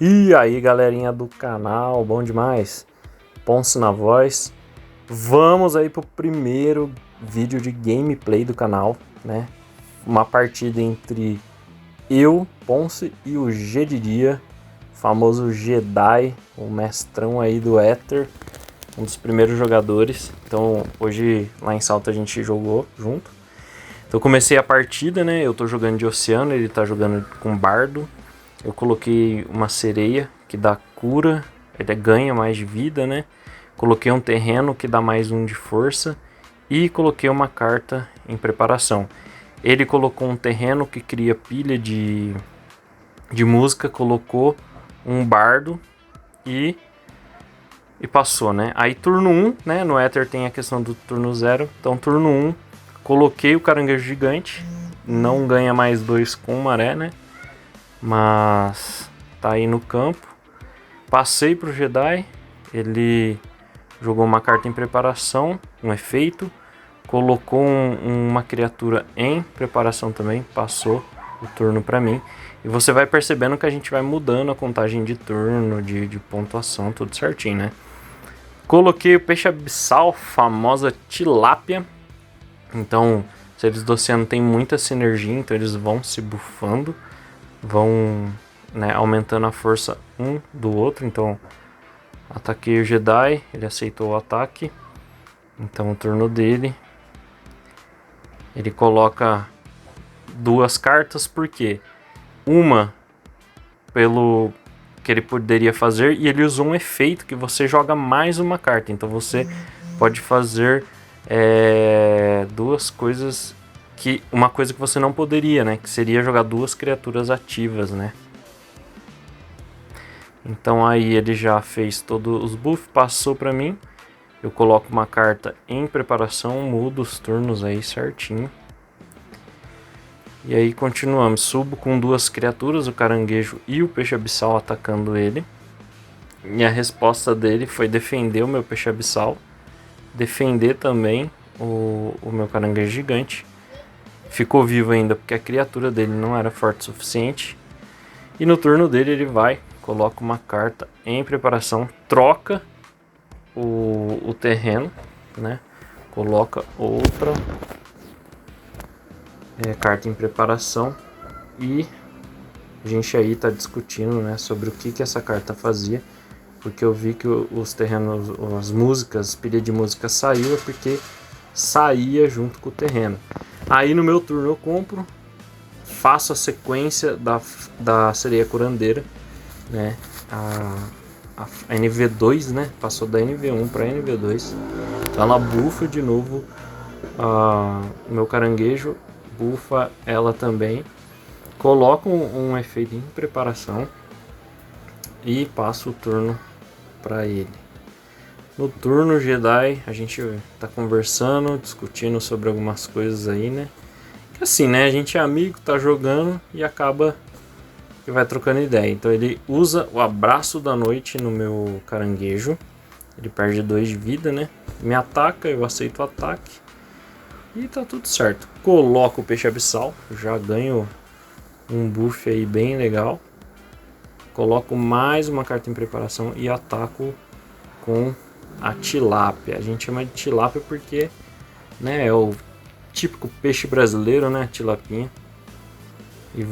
E aí, galerinha do canal, bom demais? Ponce na voz. Vamos aí pro primeiro vídeo de gameplay do canal, né? Uma partida entre eu, Ponce e o G de Dia, famoso Jedi, o mestrão aí do Éter, um dos primeiros jogadores. Então, hoje lá em Salto a gente jogou junto. Então, eu comecei a partida, né? Eu tô jogando de Oceano, ele tá jogando com Bardo. Eu coloquei uma sereia que dá cura, ele ganha mais de vida, né? Coloquei um terreno que dá mais um de força e coloquei uma carta em preparação. Ele colocou um terreno que cria pilha de música, colocou um bardo e passou, né? Aí turno 1, né? No Éter tem a questão do turno 0. Então turno 1, coloquei o caranguejo gigante, não ganha mais 2 com maré, né? Mas tá aí no campo. Passei pro Jedi, ele jogou uma carta em preparação, um efeito, colocou uma criatura em preparação também, passou o turno para mim. E você vai percebendo que a gente vai mudando a contagem de turno, de pontuação, tudo certinho, né? Coloquei o peixe abissal, famosa tilápia. Então, seres do oceano têm muita sinergia, então eles vão se bufando, vão, né, aumentando a força um do outro. Então ataquei o Jedi, ele aceitou o ataque. Então o turno dele, ele coloca duas cartas, porque uma pelo que ele poderia fazer, e ele usou um efeito que você joga mais uma carta. Então você pode fazer duas coisas, uma coisa que você não poderia, né? Que seria jogar duas criaturas ativas, né? Então aí ele já fez todos os buffs, passou pra mim. Eu coloco uma carta em preparação, mudo os turnos aí certinho. E aí continuamos, subo com duas criaturas, o caranguejo e o peixe abissal atacando ele. E a resposta dele foi defender o meu peixe abissal, defender também o meu caranguejo gigante. Ficou vivo ainda porque a criatura dele não era forte o suficiente. E no turno dele ele vai, coloca uma carta em preparação, troca o terreno, né? Coloca outra carta em preparação e a gente aí tá discutindo, né, sobre o que essa carta fazia, porque eu vi que os terrenos, as músicas, pilha de música saiu, porque saía junto com o terreno. Aí no meu turno eu compro, faço a sequência da sereia curandeira, né? A NV2, né? Passou da NV1 para NV2. Então ela bufa de novo o meu caranguejo, bufa ela também. Coloco um efeito em preparação e passo o turno para ele. No turno Jedi a gente tá conversando, discutindo sobre algumas coisas aí, né? Que assim, né? A gente é amigo, tá jogando e acaba que vai trocando ideia. Então ele usa o abraço da noite no meu caranguejo. Ele perde 2 de vida, né? Me ataca, eu aceito o ataque. E tá tudo certo. Coloco o peixe abissal, já ganho um buff aí bem legal. Coloco mais uma carta em preparação e ataco com a tilápia. A gente chama de tilápia porque, né, é o típico peixe brasileiro, né, tilapinha. E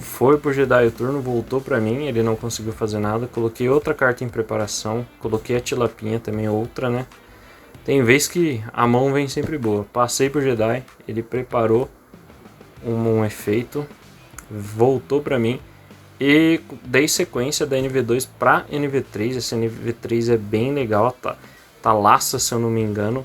foi pro Jedi o turno, voltou pra mim, ele não conseguiu fazer nada. Coloquei outra carta em preparação, coloquei a tilapinha também, outra, né. Tem vez que a mão vem sempre boa. Passei pro Jedi, ele preparou um efeito, voltou pra mim e dei sequência da NV2 pra NV3. Essa NV3 é bem legal, tá laça, se eu não me engano.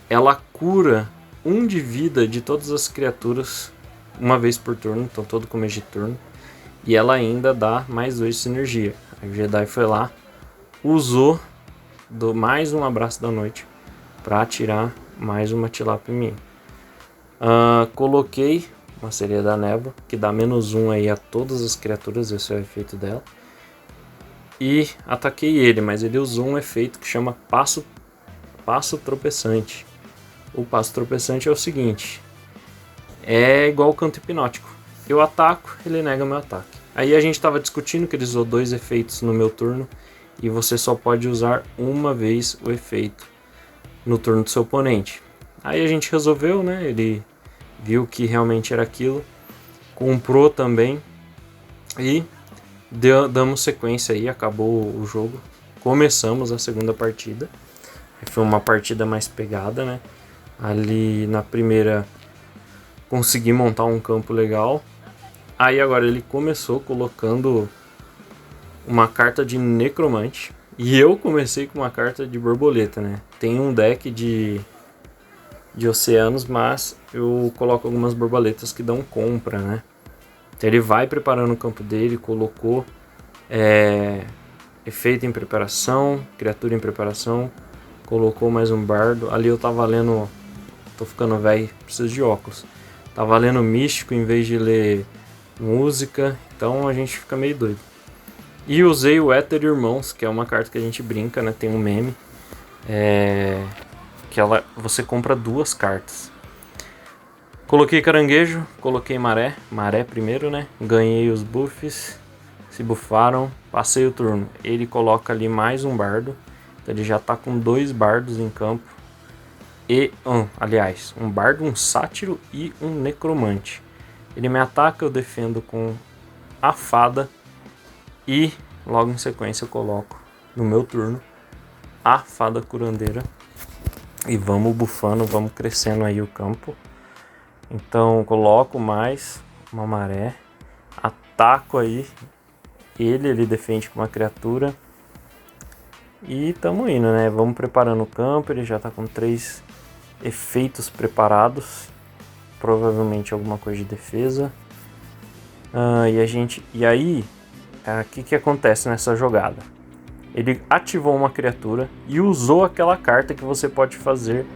Ela cura 1 de vida de todas as criaturas uma vez por turno, então todo começo de turno. E ela ainda dá mais 2 de sinergia. A Jedi foi lá, usou mais um abraço da noite para tirar mais uma tilápia em mim. Coloquei uma sereia da névoa, que dá -1 aí a todas as criaturas, esse é o efeito dela. E ataquei ele, mas ele usou um efeito que chama passo tropeçante. O passo tropeçante é o seguinte: é igual o canto hipnótico. Eu ataco, ele nega meu ataque. Aí a gente estava discutindo que ele usou 2 efeitos no meu turno e você só pode usar uma vez o efeito no turno do seu oponente. Aí a gente resolveu, né? Ele viu que realmente era aquilo, comprou também e damos sequência aí, acabou o jogo. Começamos a segunda partida. Foi uma partida mais pegada, né? Ali na primeira consegui montar um campo legal. Aí agora ele começou colocando uma carta de necromante. E eu comecei com uma carta de borboleta, né? Tem um deck de oceanos, mas eu coloco algumas borboletas que dão compra, né? Então ele vai preparando o campo dele, colocou efeito em preparação, criatura em preparação, colocou mais um bardo. Ali eu tava lendo, tô ficando velho, preciso de óculos. Tava lendo místico em vez de ler música, então a gente fica meio doido. E usei o Éter Irmãos, que é uma carta que a gente brinca, né? Tem um meme. Que você compra 2 cartas. Coloquei caranguejo, coloquei maré. Maré primeiro, né? Ganhei os buffs. Se bufaram, passei o turno. Ele coloca ali mais um bardo. Então ele já tá com 2 bardos em campo. E, aliás, um bardo, um sátiro e um necromante. Ele me ataca, eu defendo com a fada. E logo em sequência eu coloco no meu turno a fada curandeira. E vamos bufando, vamos crescendo aí o campo. Então coloco mais uma maré. Ataco aí. Ele defende com uma criatura. E tamo indo, né? Vamos preparando o campo. Ele já tá com 3 efeitos preparados. Provavelmente alguma coisa de defesa. E aí, o que acontece nessa jogada? Ele ativou uma criatura e usou aquela carta que você pode fazer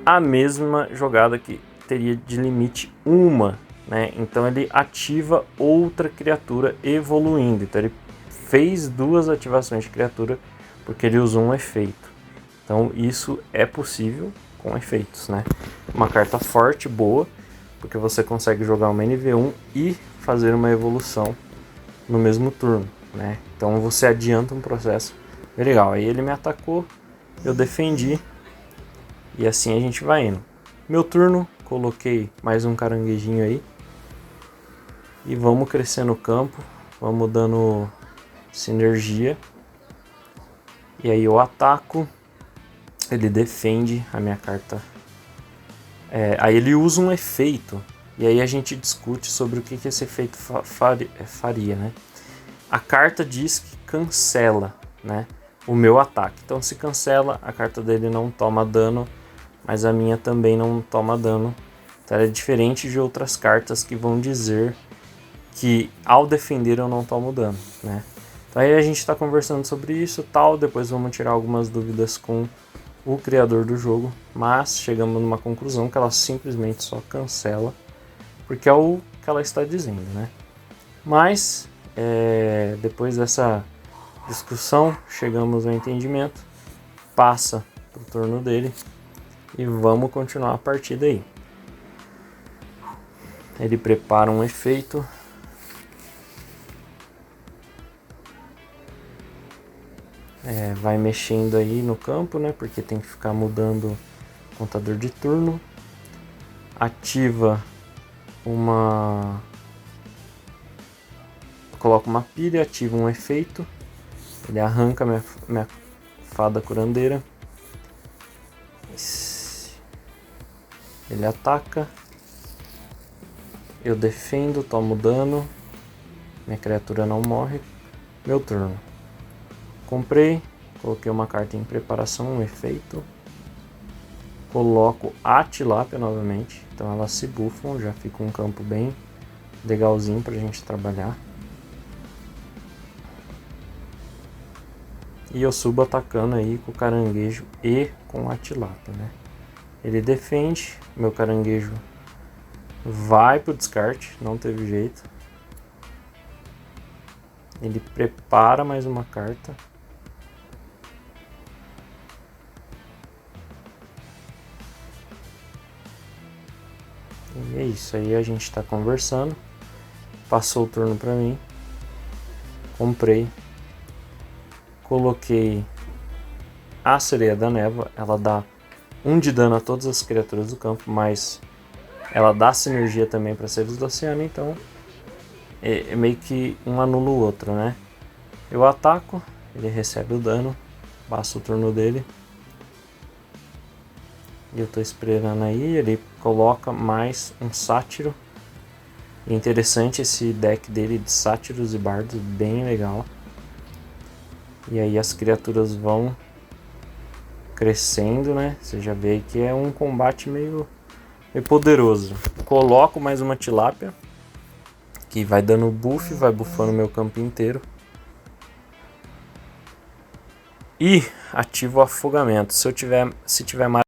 a mesma jogada que teria de limite uma, né? Então ele ativa outra criatura evoluindo. Então ele fez 2 ativações de criatura porque ele usou um efeito. Então isso é possível com efeitos, né? Uma carta forte, boa, porque você consegue jogar uma NV1 e fazer uma evolução no mesmo turno, né? Então você adianta um processo legal. Aí ele me atacou, eu defendi e assim a gente vai indo. Meu turno, coloquei mais um caranguejinho aí e vamos crescendo o campo, vamos dando sinergia. E aí eu ataco, ele defende a minha carta. Aí ele usa um efeito e aí a gente discute sobre o que esse efeito faria, né? A carta diz que cancela, né, o meu ataque. Então se cancela, a carta dele não toma dano, mas a minha também não toma dano. Então ela é diferente de outras cartas que vão dizer que ao defender eu não tomo dano, né? Então aí a gente está conversando sobre isso, tal. Depois vamos tirar algumas dúvidas com o criador do jogo, mas chegamos numa conclusão que ela simplesmente só cancela, porque é o que ela está dizendo, né? Mas depois dessa discussão, chegamos ao entendimento, passa pro turno dele e vamos continuar a partida aí. Ele prepara um efeito. Vai mexendo aí no campo, né? Porque tem que ficar mudando o contador de turno. Ativa uma... Coloca uma pilha, ativa um efeito. Ele arranca minha fada curandeira. Ele ataca. Eu defendo, tomo dano. Minha criatura não morre. Meu turno. Comprei. Coloquei uma carta em preparação, um efeito. Coloco a tilápia novamente. Então elas se buffam. Já fica um campo bem legalzinho pra gente trabalhar. E eu subo atacando aí com o caranguejo e com a tilápia, né? Ele defende, meu caranguejo vai pro descarte, não teve jeito. Ele prepara mais uma carta. E é isso, aí a gente tá conversando. Passou o turno pra mim. Comprei. Coloquei a Sereia da Névoa. Ela dá 1 de dano a todas as criaturas do campo, mas ela dá sinergia também para seres do oceano, então é meio que um anula o outro, né? Eu ataco, ele recebe o dano, passa o turno dele. E eu tô esperando aí, ele coloca mais um sátiro. É interessante esse deck dele de sátiros e bardos, bem legal. E aí as criaturas vão crescendo, né? Você já vê que é um combate meio poderoso. Coloco mais uma tilápia, que vai dando buff, vai buffando meu campo inteiro. E ativo o afogamento. Se tiver